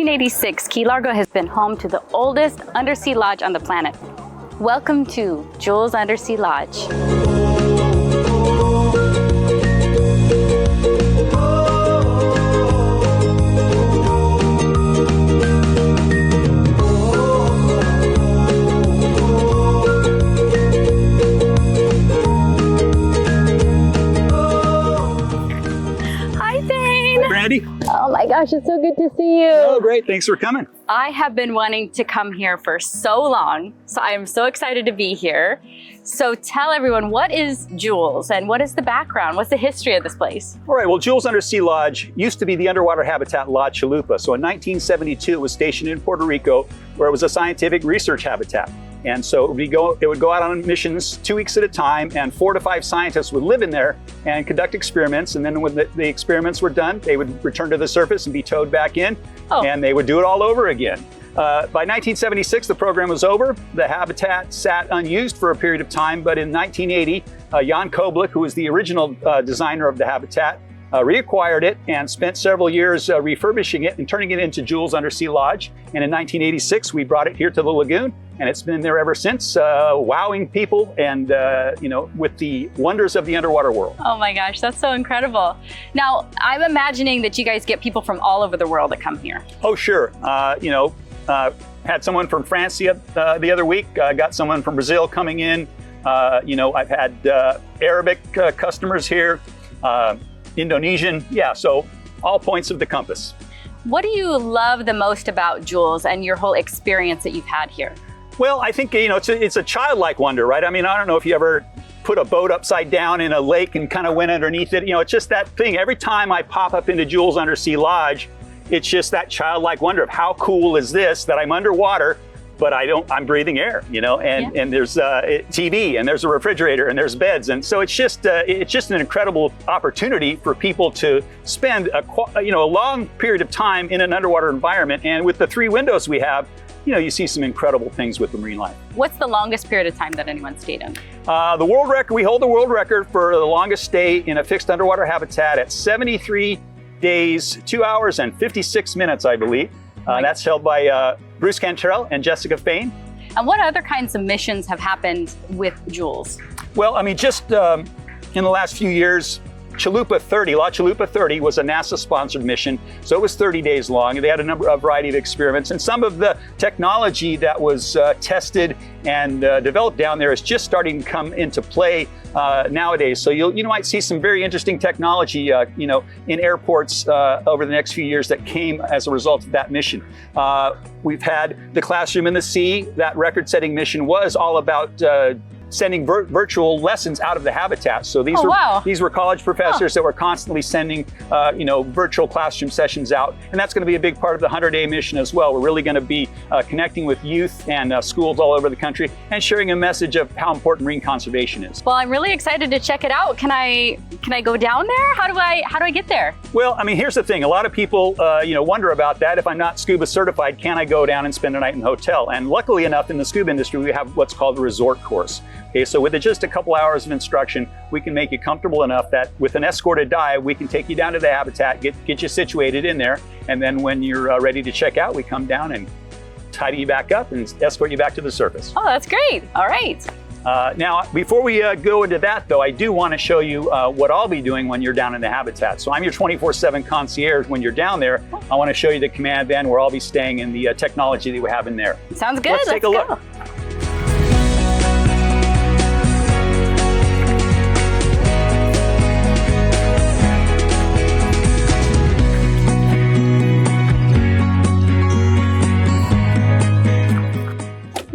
1986, Key Largo has been home to the oldest undersea lodge on the planet. Welcome to Jules Undersea Lodge. Brandy? Oh my gosh, it's so good to see you. Oh, great. Thanks for coming. I have been wanting to come here for so long, so I am so excited to be here. So tell everyone, what is Jules and what is the background? What's the history of this place? All right, well, Jules Undersea Lodge used to be the underwater habitat La Chalupa. So in 1972, it was stationed in Puerto Rico, where it was a scientific research habitat. And so it would go out on missions 2 weeks at a time, and 4 to 5 scientists would live in there and conduct experiments. And then when the experiments were done, they would return to the surface and be towed back in, and they would do it all over again. By 1976, the program was over. The habitat sat unused for a period of time, but in 1980, Jan Koblik, who was the original designer of the habitat, reacquired it and spent several years refurbishing it and turning it into Jules Undersea Lodge. And in 1986, we brought it here to the lagoon, and it's been there ever since, wowing people and, with the wonders of the underwater world. Oh my gosh, that's so incredible. Now, I'm imagining that you guys get people from all over the world that come here. Oh, sure. Had someone from France the other week, got someone from Brazil coming in. I've had Arabic customers here, Indonesian, so all points of the compass. What do you love the most about Jules and your whole experience that you've had here? Well, I think, it's a childlike wonder, right? I mean, I don't know if you ever put a boat upside down in a lake and kind of went underneath it. It's just that thing. Every time I pop up into Jules Undersea Lodge, it's just that childlike wonder of how cool is this, that I'm underwater, but I'm breathing air, and there's TV, and there's a refrigerator, and there's beds. And so it's just an incredible opportunity for people to spend a long period of time in an underwater environment. And with the 3 windows we have, you see some incredible things with the marine life. What's the longest period of time that anyone stayed in? The world record, we hold the world record for the longest stay in a fixed underwater habitat at 73 days, 2 hours and 56 minutes, I believe. That's held by Bruce Cantrell and Jessica Fain. And what other kinds of missions have happened with Jules? Well, I mean, just in the last few years, La Chalupa 30 was a NASA-sponsored mission, so it was 30 days long. They had a variety of experiments, and some of the technology that was tested and developed down there is just starting to come into play nowadays. So you might see some very interesting technology, in airports over the next few years that came as a result of that mission. We've had the Classroom in the Sea. That record-setting mission was all about sending virtual lessons out of the habitat. So these were college professors that were constantly sending virtual classroom sessions out, and that's going to be a big part of the 100-day mission as well. We're really going to be connecting with youth and schools all over the country and sharing a message of how important marine conservation is. Well, I'm really excited to check it out. Can I go down there? How do I get there? Well, I mean, here's the thing. A lot of people wonder about that. If I'm not scuba certified, can I go down and spend a night in the hotel? And luckily enough, in the scuba industry, we have what's called a resort course. Okay, so with just a couple hours of instruction, we can make you comfortable enough that with an escorted dive, we can take you down to the habitat, get you situated in there, and then when you're ready to check out, we come down and tidy you back up and escort you back to the surface. Oh, that's great. All right. Now, before we go into that, though, I do want to show you what I'll be doing when you're down in the habitat. So I'm your 24/7 concierge when you're down there. I want to show you the command van where I'll be staying and the technology that we have in there. Sounds good. Let's take a look.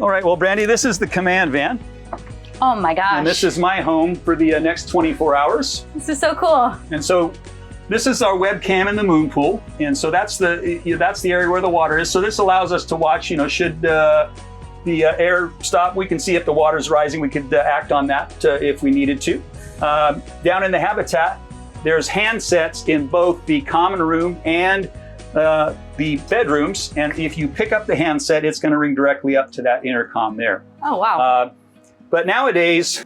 All right, well, Brandy, this is the command van. Oh my gosh. And this is my home for the next 24 hours. This is so cool. And so this is our webcam in the moon pool. And so that's the area where the water is. So this allows us to watch, should the air stop, we can see if the water's rising. We could act on that if we needed to. Down in the habitat, there's handsets in both the common room and the bedrooms, and if you pick up the handset, it's going to ring directly up to that intercom there. Oh, wow. But nowadays,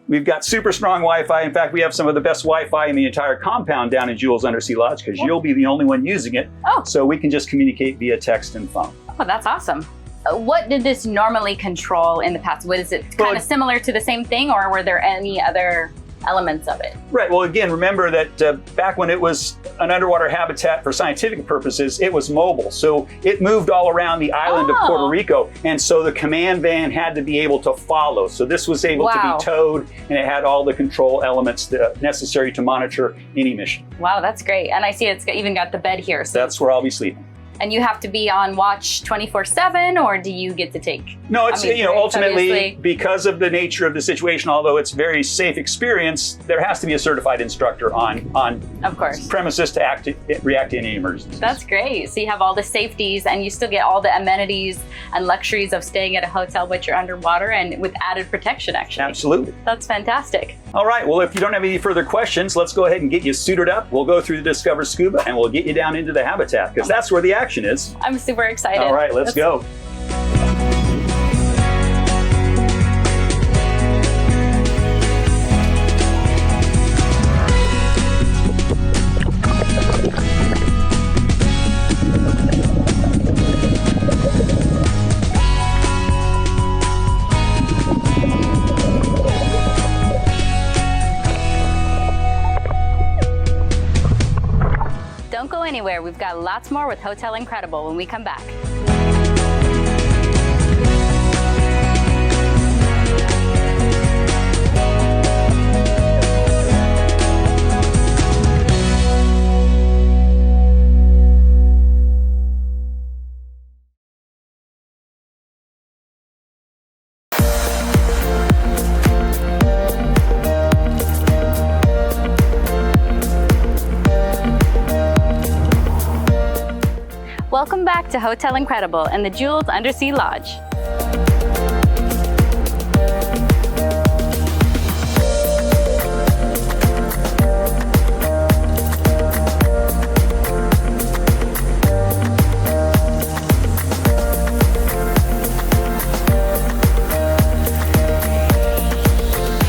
We've got super strong Wi-Fi. In fact, we have some of the best Wi-Fi in the entire compound down in Jules Undersea Lodge because you'll be the only one using it. Oh. So we can just communicate via text and phone. Oh, that's awesome. What did this normally control in the past? What is it kind of similar to the same thing, or were there any other elements of it? Right. Well, again, remember that back when it was an underwater habitat for scientific purposes, it was mobile. So it moved all around the island of Puerto Rico. And so the command van had to be able to follow. So this was able to be towed, and it had all the control elements necessary to monitor any mission. Wow, that's great. And I see it's even got the bed here. So that's where I'll be sleeping. And you have to be on watch 24/7, or do you get to take? No, it's ultimately because of the nature of the situation. Although it's very safe experience, there has to be a certified instructor on of course premises to react to any emergencies. That's great. So you have all the safeties, and you still get all the amenities and luxuries of staying at a hotel, but you're underwater and with added protection. Actually, absolutely. That's fantastic. All right. Well, if you don't have any further questions, let's go ahead and get you suited up. We'll go through the Discover Scuba, and we'll get you down into the habitat because that's where the action is. I'm super excited. All right, let's go. Don't go anywhere. We've got lots more with Hotel Incredible when we come back. Welcome back to Hotel Incredible and the Jules Undersea Lodge.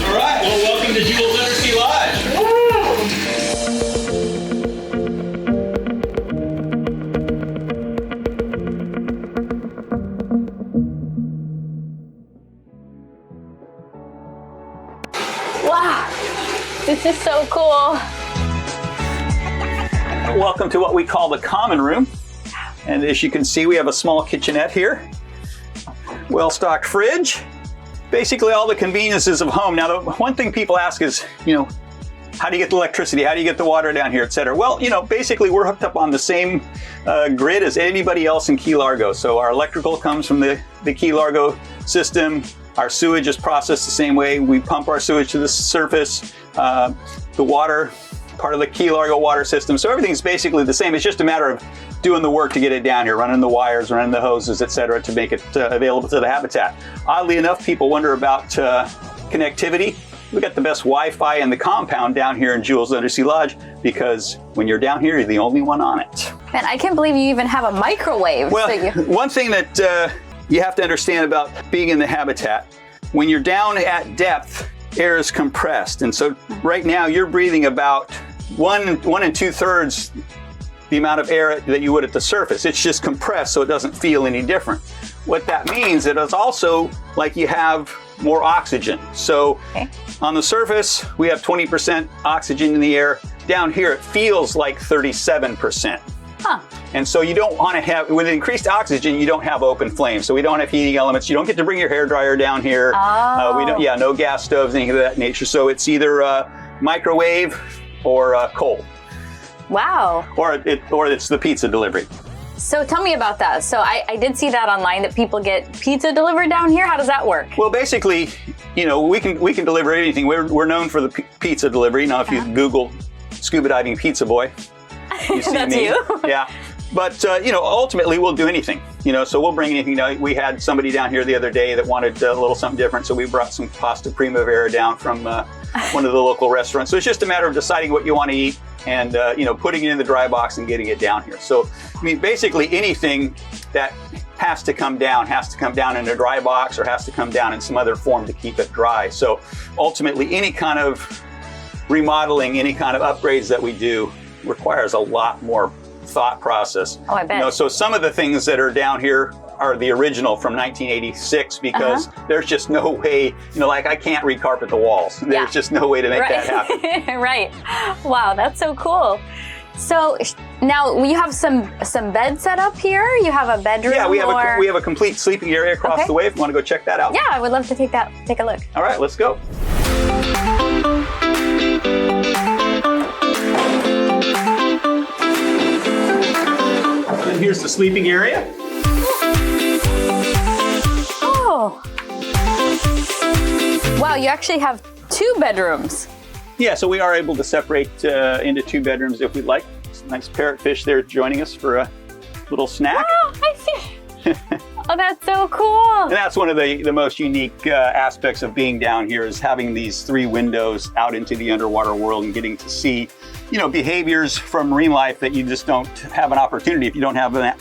All right, well, welcome to Jules Undersea Lodge. Wow, this is so cool. Welcome to what we call the common room. And as you can see, we have a small kitchenette here, well-stocked fridge, basically all the conveniences of home. Now, the one thing people ask is, how do you get the electricity? How do you get the water down here, et cetera? Well, basically we're hooked up on the same grid as anybody else in Key Largo. So our electrical comes from the Key Largo system. Our sewage is processed the same way. We pump our sewage to the surface. The water, part of the Key Largo water system. So everything's basically the same. It's just a matter of doing the work to get it down here, running the wires, running the hoses, et cetera, to make it available to the habitat. Oddly enough, people wonder about connectivity. We got the best Wi-Fi in the compound down here in Jules Undersea Lodge because when you're down here, you're the only one on it. Man, I can't believe you even have a microwave. Well, one thing that you have to understand about being in the habitat, when you're down at depth, air is compressed. And so right now you're breathing about 1 2/3 the amount of air that you would at the surface. It's just compressed so it doesn't feel any different. What that means, it is also like you have more oxygen. So on the surface, we have 20% oxygen in the air. Down here, it feels like 37%. Huh. And so you don't want to have, with increased oxygen, you don't have open flames. So we don't have heating elements. You don't get to bring your hairdryer down here. We don't, no gas stoves, anything of that nature. So it's either microwave or coal. Wow. Or it's the pizza delivery. So tell me about that. So I did see that online that people get pizza delivered down here. How does that work? Well, basically, we can deliver anything. We're known for the pizza delivery. Now, if you Google scuba diving pizza boy, you see That's me. you. Yeah. But, ultimately we'll do anything, so we'll bring anything. We had somebody down here the other day that wanted a little something different. So we brought some pasta primavera down from one of the local restaurants. So it's just a matter of deciding what you want to eat and, putting it in the dry box and getting it down here. So, basically anything that has to come down in a dry box or has to come down in some other form to keep it dry. So ultimately, any kind of remodeling, any kind of upgrades that we do requires a lot more thought process. Oh, I bet. So some of the things that are down here are the original from 1986 because there's just no way, like I can't recarpet the walls. There's just no way to make that happen. Right. Wow, that's so cool. So now you have some beds set up here. You have a bedroom. Yeah, we have a complete sleeping area across the way. If you want to go check that out. Yeah, I would love to take a look. All right, let's go. And here's the sleeping area. Oh. Wow, you actually have 2 bedrooms. Yeah, so we are able to separate into 2 bedrooms if we'd like. Nice parrotfish there joining us for a little snack. Oh, I see. Oh, that's so cool. And that's one of the most unique aspects of being down here is having these 3 windows out into the underwater world and getting to see, behaviors from marine life that you just don't have an opportunity if you don't have an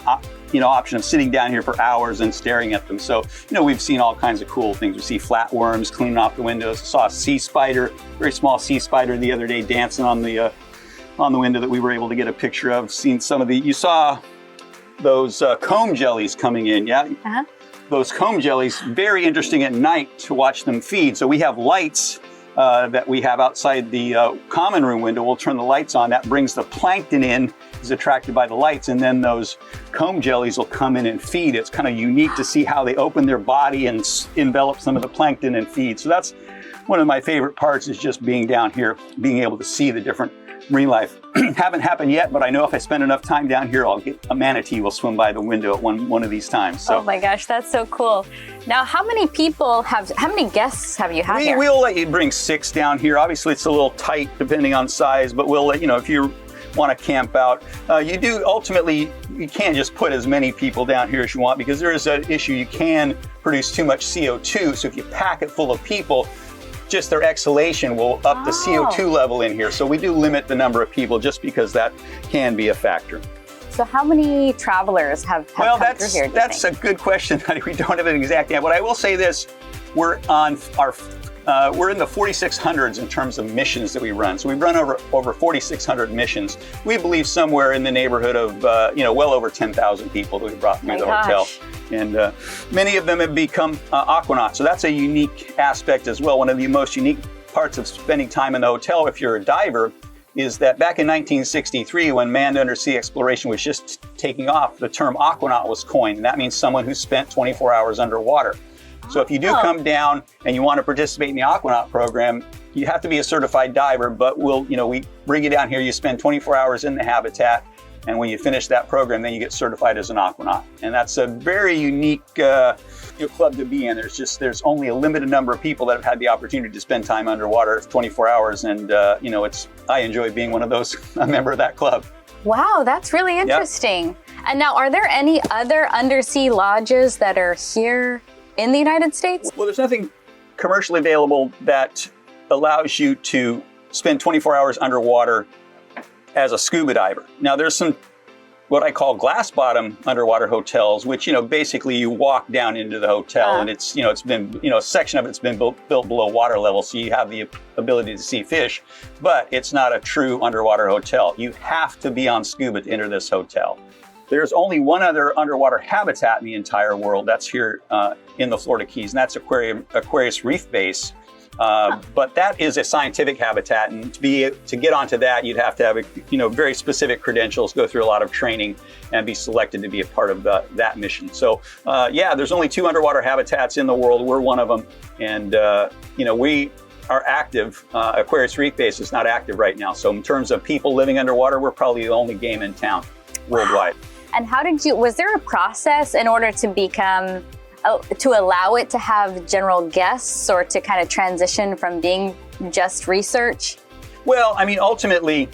option of sitting down here for hours and staring at them. So, we've seen all kinds of cool things. We see flatworms cleaning off the windows. Saw a sea spider, very small sea spider the other day dancing on the window that we were able to get a picture of. Seen some of you saw those comb jellies coming in, yeah? Those comb jellies, very interesting at night to watch them feed. So we have lights that we have outside the common room window. We'll turn the lights on. That brings the plankton in, is attracted by the lights, and then those comb jellies will come in and feed. It's kind of unique to see how they open their body and envelop some of the plankton and feed. So that's one of my favorite parts, is just being down here, being able to see the different marine life. Haven't happened yet, but I know if I spend enough time down here, I'll get a manatee will swim by the window at one of these times. So. Oh my gosh, that's so cool. Now, how many guests have you had here? We'll let you bring 6 down here. Obviously, it's a little tight depending on size, but we'll let if you want to camp out. Ultimately, you can't just put as many people down here as you want because there is an issue. You can produce too much CO2. So if you pack it full of people, just their exhalation will up the CO2 level in here. So we do limit the number of people just because that can be a factor. So how many travelers have come through here? That's a good question. We don't have an exact answer, but I will say this: we're in the 4600s in terms of missions that we run. So we run over 4,600 missions. We believe somewhere in the neighborhood of well over 10,000 people that we brought through the hotel. And many of them have become aquanauts. So that's a unique aspect as well. One of the most unique parts of spending time in the hotel, if you're a diver, is that back in 1963, when manned undersea exploration was just taking off, the term aquanaut was coined. And that means someone who spent 24 hours underwater. So if you do come down and you want to participate in the aquanaut program, you have to be a certified diver, but we bring you down here, you spend 24 hours in the habitat, and when you finish that program, then you get certified as an aquanaut. And that's a very unique club to be in. There's only a limited number of people that have had the opportunity to spend time underwater 24 hours, and I enjoy being one of those, a member of that club. Wow, that's really interesting. Yep. And now, are there any other undersea lodges that are here in the United States? Well, there's nothing commercially available that allows you to spend 24 hours underwater as a scuba diver. Now, there's some what I call glass bottom underwater hotels, which basically you walk down into the hotel and it's it's been a section of it's been built below water level, so you have the ability to see fish, but it's not a true underwater hotel. You have to be on scuba to enter this hotel. There's only one other underwater habitat in the entire world. That's here in the Florida Keys, and that's Aquarius Reef Base. But that is a scientific habitat, and to get onto that, you'd have to have very specific credentials, go through a lot of training, and be selected to be a part of that mission. So there's only 2 underwater habitats in the world. We're one of them, and we are active. Aquarius Reef Base is not active right now. So in terms of people living underwater, we're probably the only game in town worldwide. And was there a process in order to become to allow it to have general guests, or to kind of transition from being just research? Well, I mean, ultimately,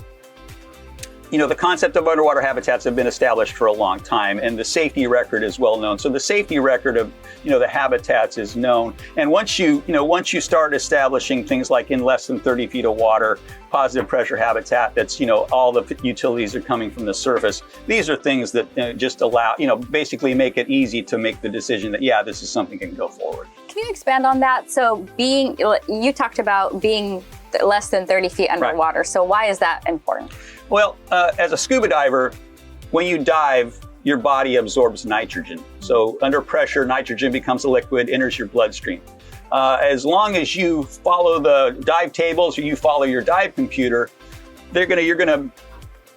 the concept of underwater habitats have been established for a long time, and the safety record is well known. So the safety record of, the habitats is known. And once you start establishing things like in less than 30 feet of water, positive pressure habitat, that's, all the utilities are coming from the surface. These are things that just allow, basically make it easy to make the decision that, yeah, this is something that can go forward. Can you expand on that? So you talked about being less than 30 feet underwater. Right. So why is that important? Well, as a scuba diver, when you dive, your body absorbs nitrogen. So under pressure, nitrogen becomes a liquid, enters your bloodstream. As long as you follow the dive tables or you follow your dive computer, you're gonna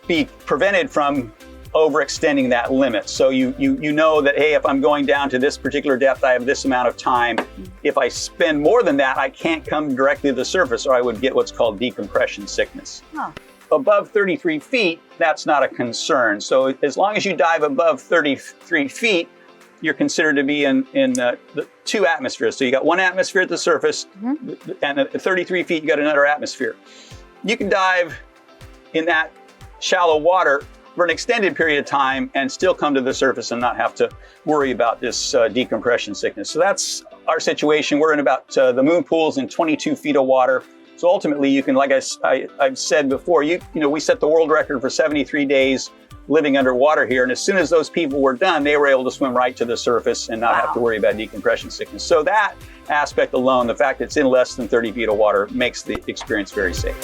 be prevented from overextending that limit. So you know that, hey, if I'm going down to this particular depth, I have this amount of time. If I spend more than that, I can't come directly to the surface, or I would get what's called decompression sickness. Huh. Above 33 feet, that's not a concern. So as long as you dive above 33 feet, you're considered to be in the 2 atmospheres. So you got 1 atmosphere at the surface, and at 33 feet, you got another atmosphere. You can dive in that shallow water for an extended period of time and still come to the surface and not have to worry about this decompression sickness. So that's our situation. We're in about the moon pool's in 22 feet of water. So ultimately, you can, like I've said before, we set the world record for 73 days living underwater here. And as soon as those people were done, they were able to swim right to the surface and not have to worry about decompression sickness. So that aspect alone, the fact that it's in less than 30 feet of water, makes the experience very safe.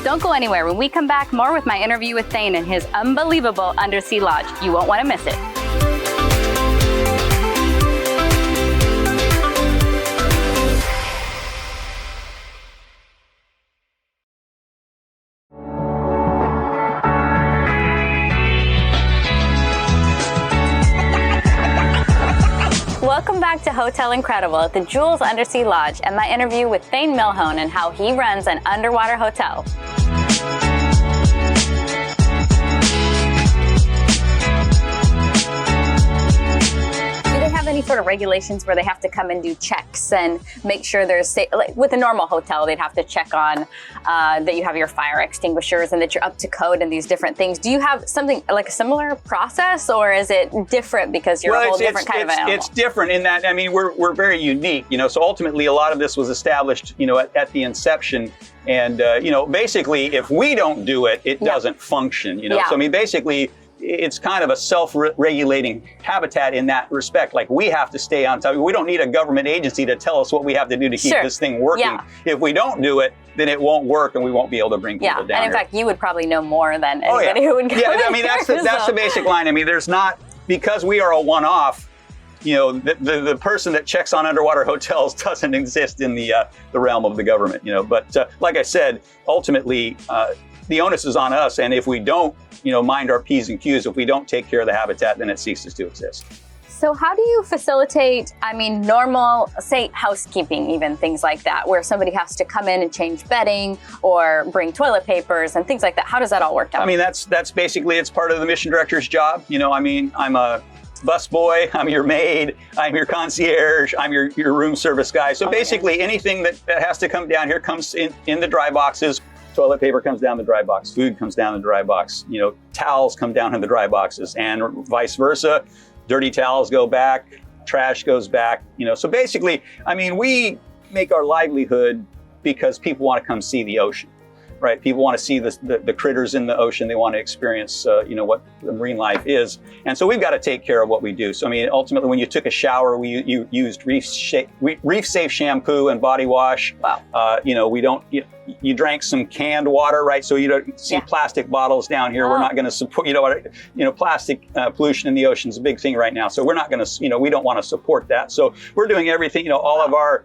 Don't go anywhere. When we come back, more with my interview with Thane and his unbelievable undersea lodge. You won't want to miss it. Welcome back to Hotel Incredible at the Jules Undersea Lodge and my interview with Thane Milhone and how he runs an underwater hotel. Any sort of regulations where they have to come and do checks and make sure there's safe? Like with a normal hotel, they'd have to check on that you have your fire extinguishers and that you're up to code and these different things. Do you have something like a similar process, or is it different because you're a whole different kind of animal? It's different in that, we're very unique, so ultimately a lot of this was established, at the inception. And, basically if we don't do it, it doesn't function, So basically, it's kind of a self-regulating habitat in that respect. Like, we have to stay on top. We don't need a government agency to tell us what we have to do to keep this thing working. Yeah. If we don't do it, then it won't work and we won't be able to bring people down here. And in fact, you would probably know more than anybody who would go that's the basic line. There's not, because we are a one-off, the person that checks on underwater hotels doesn't exist in the realm of the government, But like I said, ultimately, the onus is on us. And if we don't, mind our P's and Q's, if we don't take care of the habitat, then it ceases to exist. So how do you facilitate, normal, say, housekeeping, even things like that, where somebody has to come in and change bedding or bring toilet papers and things like that? How does that all work out? That's basically, it's part of the mission director's job. I'm a bus boy, I'm your maid, I'm your concierge, I'm your room service guy. So basically anything that has to come down here comes in the dry boxes. Toilet paper comes down the dry box, food comes down the dry box, towels come down in the dry boxes, and vice versa. Dirty towels go back, trash goes back, So basically, we make our livelihood because people want to come see the ocean, right? People want to see the critters in the ocean. They want to experience, what the marine life is. And so we've got to take care of what we do. So, ultimately, when you took a shower, you used reef safe shampoo and body wash. Wow. We don't, you drank some canned water, right? So you don't see plastic bottles down here. We're not going to support, plastic pollution in the ocean is a big thing right now. So we're not going to, we don't want to support that. So we're doing everything, all of our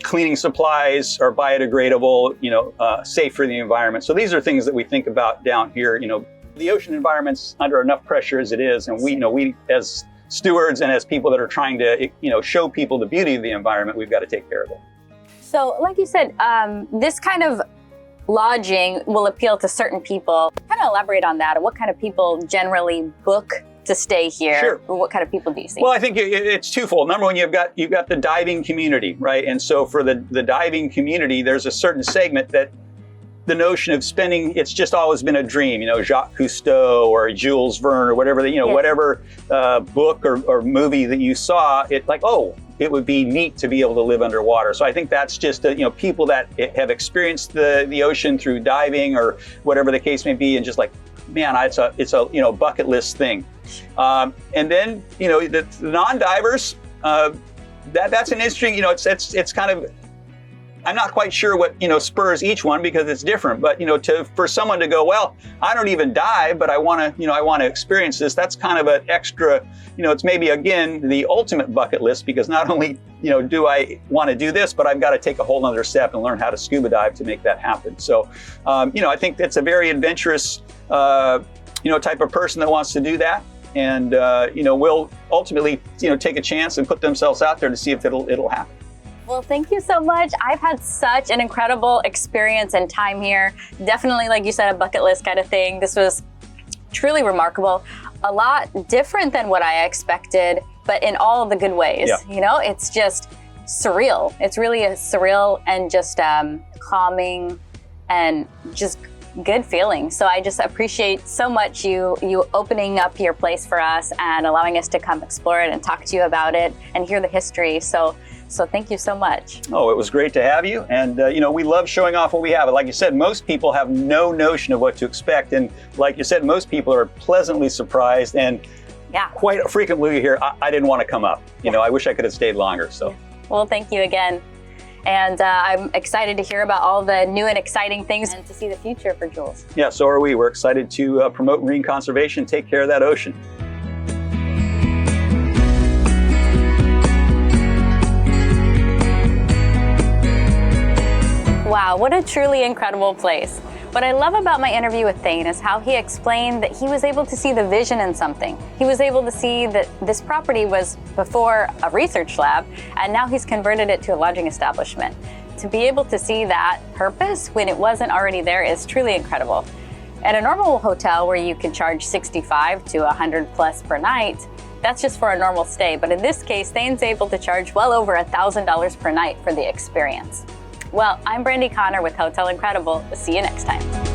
cleaning supplies are biodegradable, safe for the environment. So these are things that we think about down here. The ocean environment's under enough pressure as it is, and we as stewards and as people that are trying to, show people the beauty of the environment, we've got to take care of it. So, like you said, this kind of lodging will appeal to certain people. Kind of elaborate on that. What kind of people generally book to stay here? Sure. What kind of people do you see? Well, I think it's twofold. Number one, you've got the diving community, right? And so for the diving community, there's a certain segment that the notion of spending, it's just always been a dream, Jacques Cousteau or Jules Verne or whatever, whatever book or movie that you saw, it like, oh, it would be neat to be able to live underwater. So I think that's just, people that have experienced the ocean through diving or whatever the case may be, and just like, man, it's a bucket list thing. And then, the non-divers, that's an interesting, it's kind of, I'm not quite sure what, spurs each one because it's different, but, for someone to go, well, I don't even dive, but I want to experience this. That's kind of an extra, it's maybe, again, the ultimate bucket list, because not only, do I want to do this, but I've got to take a whole other step and learn how to scuba dive to make that happen. So, I think that's a very adventurous, type of person that wants to do that. And, will ultimately, take a chance and put themselves out there to see if it'll happen. Well, thank you so much. I've had such an incredible experience and time here. Definitely, like you said, a bucket list kind of thing. This was truly remarkable. A lot different than what I expected, but in all of the good ways. Yeah. It's just surreal. It's really a surreal and just calming and just good feeling. So I just appreciate so much you opening up your place for us and allowing us to come explore it and talk to you about it and hear the history. So thank you so much. Oh, it was great to have you. And, we love showing off what we have. Like you said, most people have no notion of what to expect. And like you said, most people are pleasantly surprised. And quite frequently you hear, I didn't want to come up. I wish I could have stayed longer. So. Well, thank you again. And I'm excited to hear about all the new and exciting things and to see the future for Jules. Yeah, so are we. We're excited to promote marine conservation, take care of that ocean. Wow, what a truly incredible place. What I love about my interview with Thane is how he explained that he was able to see the vision in something. He was able to see that this property was before a research lab, and now he's converted it to a lodging establishment. To be able to see that purpose when it wasn't already there is truly incredible. At a normal hotel where you can charge $65 to $100 plus per night, that's just for a normal stay. But in this case, Thane's able to charge well over $1,000 per night for the experience. Well, I'm Brandy Connor with Hotel Incredible. See you next time.